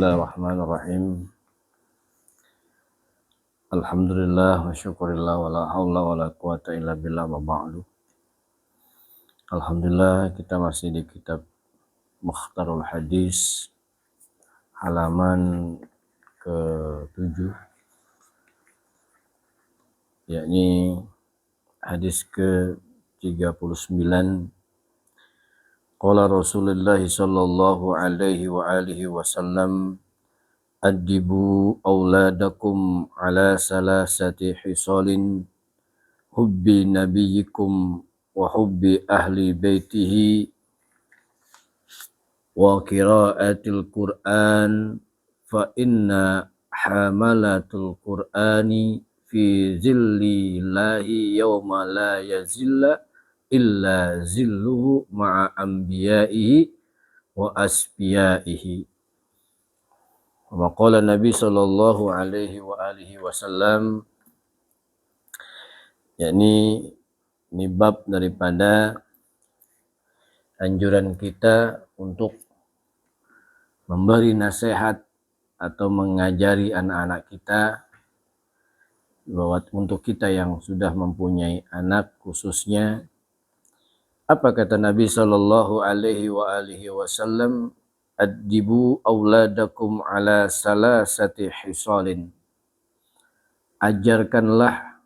Bismillahirrahmanirrahim. Alhamdulillah wa syukurillah wa la hawla wa la quwata illa billah wa ba'du. Alhamdulillah kita masih di kitab Mukhtarul Hadis halaman ke-7, yakni hadis ke-39. Qala Rasulullah sallallahu alaihi wa alihi wasallam, adibu auladakum ala salasati hisalin, hubbi nabiyikum wa hubbi ahli baitihi wa qiraatil Qur'an, fa inna hamalatul Qur'ani fi zillillahi yawma la yazilla illa zilluhu ma'a anbiya'ihi wa asbiyaihi. Wa qala Nabi sallallahu alaihi wa alihi wasallam, yakni ini bab daripada anjuran kita untuk memberi nasihat atau mengajari anak-anak kita, bahwa untuk kita yang sudah mempunyai anak khususnya, apa kata Nabi sallallahu alaihi wa alihi wasallam, adibu auladakum ala salasati hisalin, ajarkanlah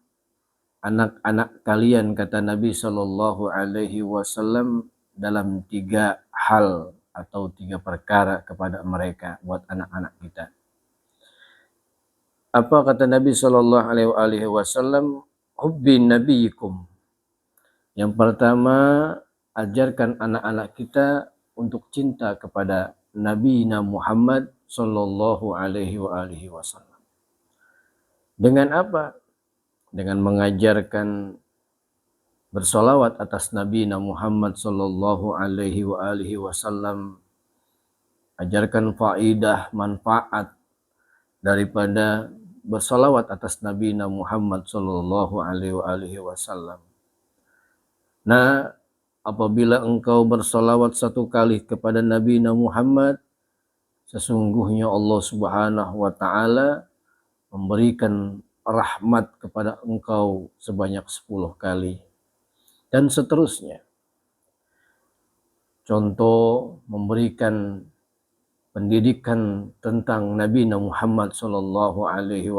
anak-anak kalian, kata Nabi sallallahu alaihi wasallam, dalam 3 hal atau 3 perkara kepada mereka, buat anak-anak kita. Apa kata Nabi sallallahu alaihi wasallam? Hubbi nabiyikum. Yang pertama, ajarkan anak-anak kita untuk cinta kepada Nabi Muhammad sallallahu alaihi wasallam. Dengan apa? Dengan mengajarkan bersolawat atas Nabi Muhammad sallallahu alaihi wasallam. Ajarkan faidah, manfaat daripada bersolawat atas Nabi Muhammad sallallahu alaihi wasallam. Nah, apabila engkau bersolawat 1 kali kepada Nabi Muhammad, sesungguhnya Allah Subhanahu wa Ta'ala memberikan rahmat kepada engkau sebanyak 10 kali, dan seterusnya. Contoh, memberikan pendidikan tentang Nabi Muhammad sallallahu alaihi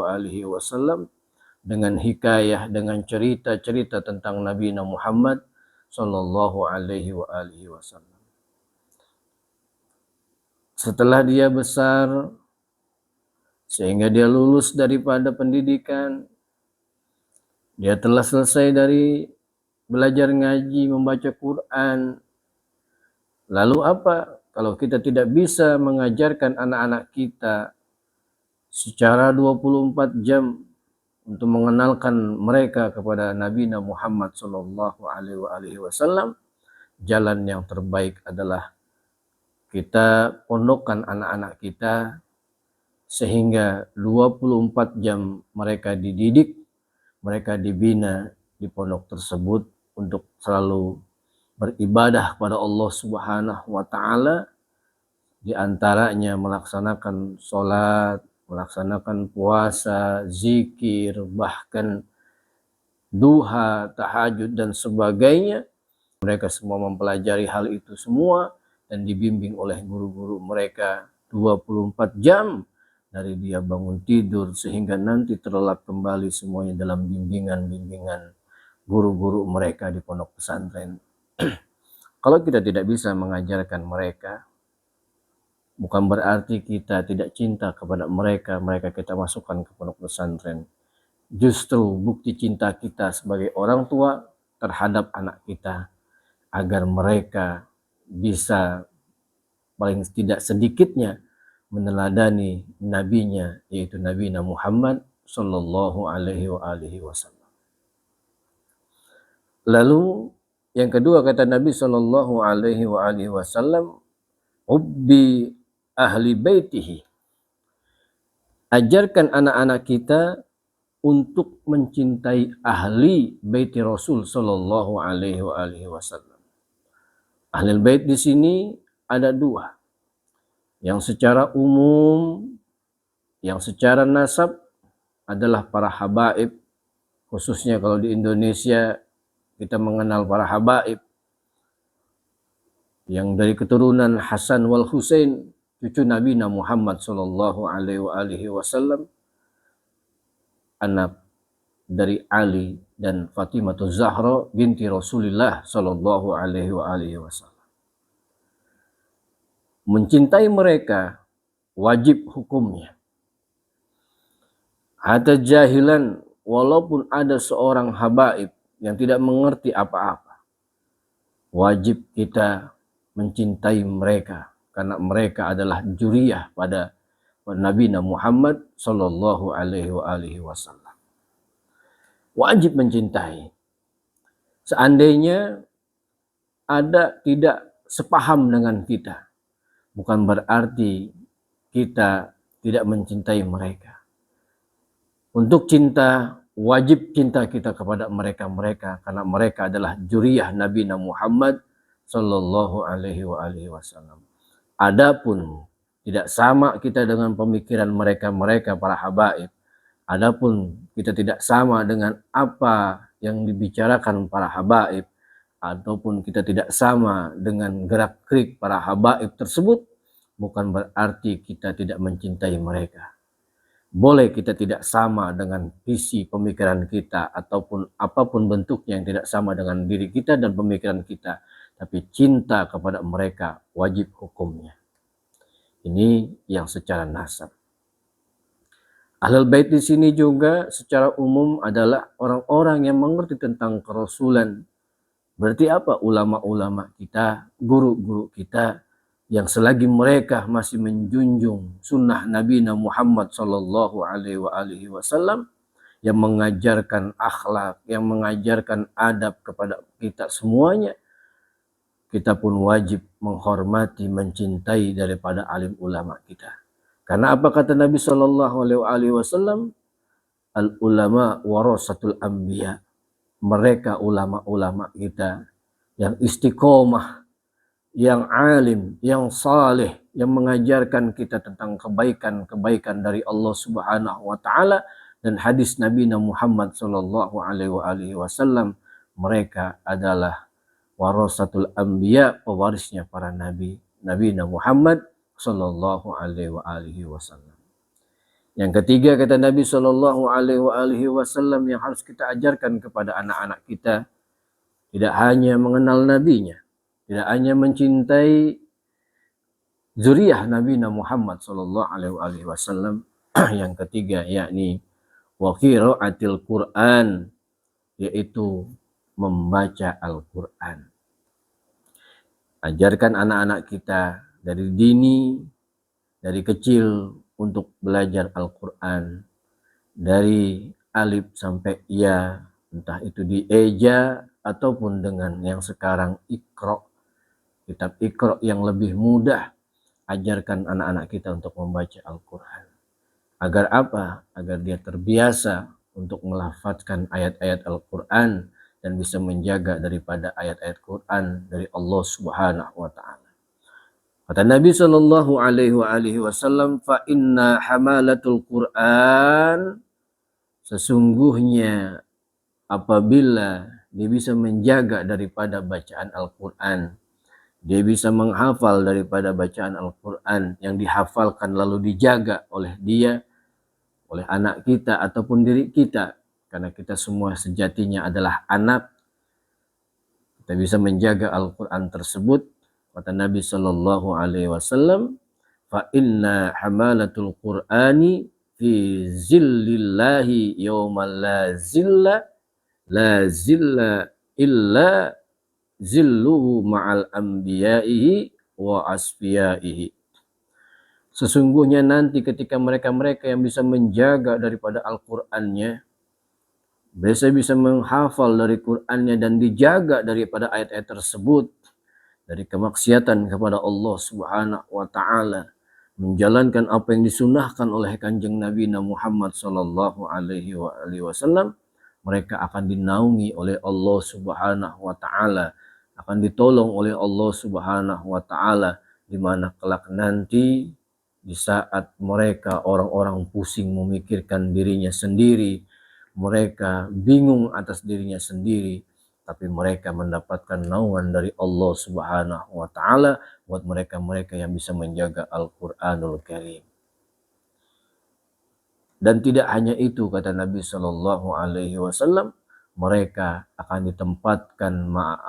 wasallam dengan hikayah, dengan cerita-cerita tentang Nabi Muhammad sallallahu alaihi wasallam. Setelah dia besar, sehingga dia lulus daripada pendidikan, dia telah selesai dari belajar ngaji, membaca Quran. Lalu apa? Kalau kita tidak bisa mengajarkan anak-anak kita secara 24 jam untuk mengenalkan mereka kepada Nabi Muhammad sallallahu alaihi wasallam, jalan yang terbaik adalah kita pondokkan anak-anak kita sehingga 24 jam mereka dididik, mereka dibina di pondok tersebut untuk selalu beribadah kepada Allah Subhanahu wa Ta'ala, di antaranya melaksanakan sholat, melaksanakan puasa, zikir, bahkan duha, tahajud dan sebagainya. Mereka semua mempelajari hal itu semua dan dibimbing oleh guru-guru mereka 24 jam dari dia bangun tidur sehingga nanti terlelap kembali, semuanya dalam bimbingan guru-guru mereka di pondok pesantren. Kalau kita tidak bisa mengajarkan mereka, bukan berarti kita tidak cinta kepada mereka kita masukkan ke pondok pesantren. Justru bukti cinta kita sebagai orang tua terhadap anak kita, agar mereka bisa paling tidak sedikitnya meneladani nabinya, yaitu Nabi Muhammad sallallahu alaihi wasallam. Lalu yang kedua, kata Nabi sallallahu alaihi wasallam, hubbi ahli baitihi. Ajarkan anak-anak kita untuk mencintai ahli baiti Rasul sallallahu alaihi wasallam. Ahli bait di sini ada 2. yang secara umum, yang secara nasab adalah para habaib, khususnya kalau di Indonesia kita mengenal para habaib yang dari keturunan Hasan wal Husain, cucu Nabi Muhammad sallallahu alaihi wasallam, anak dari Ali dan Fatimah Zahra binti Rasulullah sallallahu alaihi wasallam. Mencintai mereka wajib hukumnya. Hatta jahilan, walaupun ada seorang habaib yang tidak mengerti apa-apa, wajib kita mencintai mereka karena mereka adalah juriyah pada Nabi Muhammad sallallahu alaihi wasallam. Wajib mencintai. Seandainya ada tidak sepaham dengan kita, bukan berarti kita tidak mencintai mereka. Untuk cinta, wajib cinta kita kepada mereka karena mereka adalah juriyah Nabi Muhammad sallallahu alaihi wasallam. Adapun tidak sama kita dengan pemikiran mereka para habaib. Adapun kita tidak sama dengan apa yang dibicarakan para habaib, ataupun kita tidak sama dengan gerak-gerik para habaib tersebut, bukan berarti kita tidak mencintai mereka. Boleh kita tidak sama dengan visi pemikiran kita ataupun apapun bentuknya yang tidak sama dengan diri kita dan pemikiran kita, tapi cinta kepada mereka wajib hukumnya. Ini yang secara nasab. Ahlul Bait di sini juga secara umum adalah orang-orang yang mengerti tentang kerasulan. Berarti apa? Ulama-ulama kita, guru-guru kita, yang selagi mereka masih menjunjung sunnah Nabi Muhammad sallallahu alaihi wasallam, yang mengajarkan akhlak, yang mengajarkan adab kepada kita semuanya, kita pun wajib menghormati, mencintai daripada alim ulama kita. Karena apa kata Nabi sallallahu alaihi wasallam? Al ulama warasatul anbiya. Mereka ulama-ulama kita yang istiqomah, yang alim, yang saleh, yang mengajarkan kita tentang kebaikan-kebaikan dari Allah Subhanahu wa taala dan hadis Nabi Muhammad sallallahu alaihi wasallam. Mereka adalah warasatul anbiya, pewarisnya para nabi, Nabi Muhammad sallallahu alaihi wasallam. Yang ketiga kata Nabi sallallahu alaihi wasallam yang harus kita ajarkan kepada anak-anak kita, tidak hanya mengenal nabinya, tidak hanya mencintai zuriyah Nabi Muhammad sallallahu alaihi wasallam. Yang ketiga yakni wa qiraatil Quran, yaitu membaca Al-Quran. Ajarkan anak-anak kita dari dini, dari kecil untuk belajar Al-Quran. Dari alif sampai ya, entah itu di eja ataupun dengan yang sekarang Iqra, kitab Iqra yang lebih mudah. Ajarkan anak-anak kita untuk membaca Al-Quran. Agar apa? Agar dia terbiasa untuk melafadzkan ayat-ayat Al-Quran dan bisa menjaga daripada ayat-ayat Quran dari Allah Subhanahu wa taala. Kata Nabi sallallahu alaihi wasallam, fa inna hamalatul Quran, sesungguhnya apabila dia bisa menjaga daripada bacaan Al-Quran, dia bisa menghafal daripada bacaan Al-Quran yang dihafalkan lalu dijaga oleh dia, oleh anak kita ataupun diri kita, karena kita semua sejatinya adalah anak. Kita bisa menjaga Al-Quran tersebut. Kata Nabi sallallahu alaihi wasallam, fa inna hamalatul Qur'ani fi zillillahi yawmal la zilla illa zilluhu ma'al anbiya'ihi wa asfiyaihi. Sesungguhnya nanti ketika mereka-mereka yang bisa menjaga daripada Al-Qur'annya, bisa menghafal dari Qur'annya dan dijaga daripada ayat-ayat tersebut, dari kemaksiatan kepada Allah Subhanahu wa taala, menjalankan apa yang disunahkan oleh Kanjeng Nabi Muhammad sallallahu alaihi wasallam, mereka akan dinaungi oleh Allah Subhanahu wa taala, akan ditolong oleh Allah Subhanahu wa taala di mana kelak nanti di saat mereka orang-orang pusing memikirkan dirinya sendiri, mereka bingung atas dirinya sendiri, tapi mereka mendapatkan naungan dari Allah Subhanahu wa taala buat mereka-mereka yang bisa menjaga Al-Qur'anul Karim. Dan tidak hanya itu, kata Nabi Shallallahu Alaihi Wasallam, mereka akan ditempatkan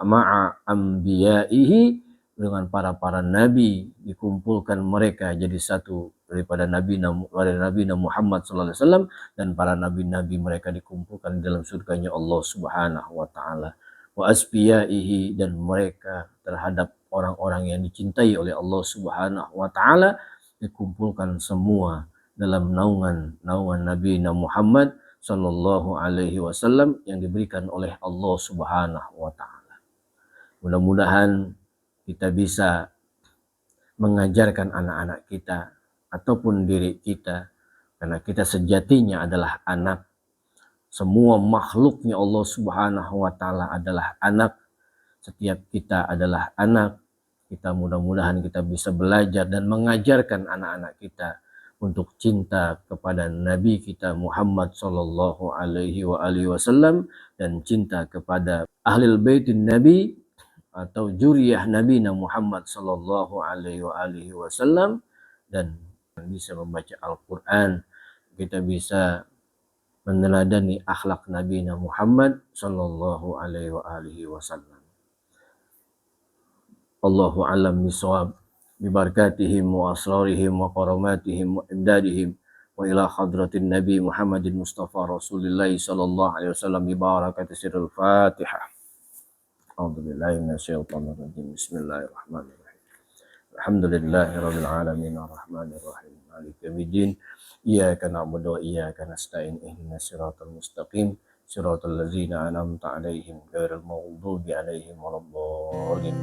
ma'a anbiya'ihi, dengan para nabi, dikumpulkan mereka jadi satu daripada Nabi Muhammad Sallallahu Alaihi Wasallam, dan para nabi-nabi mereka dikumpulkan dalam surganya Allah Subhanahu Wa Taala. Wa asfiyaihi, dan mereka terhadap orang-orang yang dicintai oleh Allah Subhanahu Wa Taala dikumpulkan semua dalam naungan Nabi Muhammad Sallallahu Alaihi Wasallam yang diberikan oleh Allah Subhanahu Wa Taala. Mudah-mudahan kita bisa mengajarkan anak-anak kita ataupun diri kita, karena kita sejatinya adalah anak. Semua makhluknya Allah Subhanahu Wa Taala adalah anak. Setiap kita adalah anak. Kita mudah-mudahan kita bisa belajar dan mengajarkan anak-anak kita untuk cinta kepada Nabi kita Muhammad Sallallahu Alaihi Wasallam, dan cinta kepada ahlul baitin Nabi atau juriyah Nabi Muhammad Sallallahu Alaihi Wasallam, dan bisa membaca Al-Quran, kita bisa meneladani akhlak Nabi Muhammad Sallallahu Alaihi Wasallam. Allahu a'lam bishawab. Bibarakatihim wa asrarihim wa karamatihim wa imdadihim wa ila hadratin Nabi Muhammadin Mustafa Rasulullah sallallahu alaihi wasallam bi barakati sirril Fatihah. A'udzubillahi minasyaitonir rajim. Bismillahirrahmanirrahim. Alhamdulillahirabbil alamin arrahmanir rahim maliki yaumiddin. Iyyaka na'budu wa iyyaka nasta'in ihdinas siratal mustaqim siratal ladzina an'amta 'alaihim ghairil maghdubi 'alaihim waladdallin.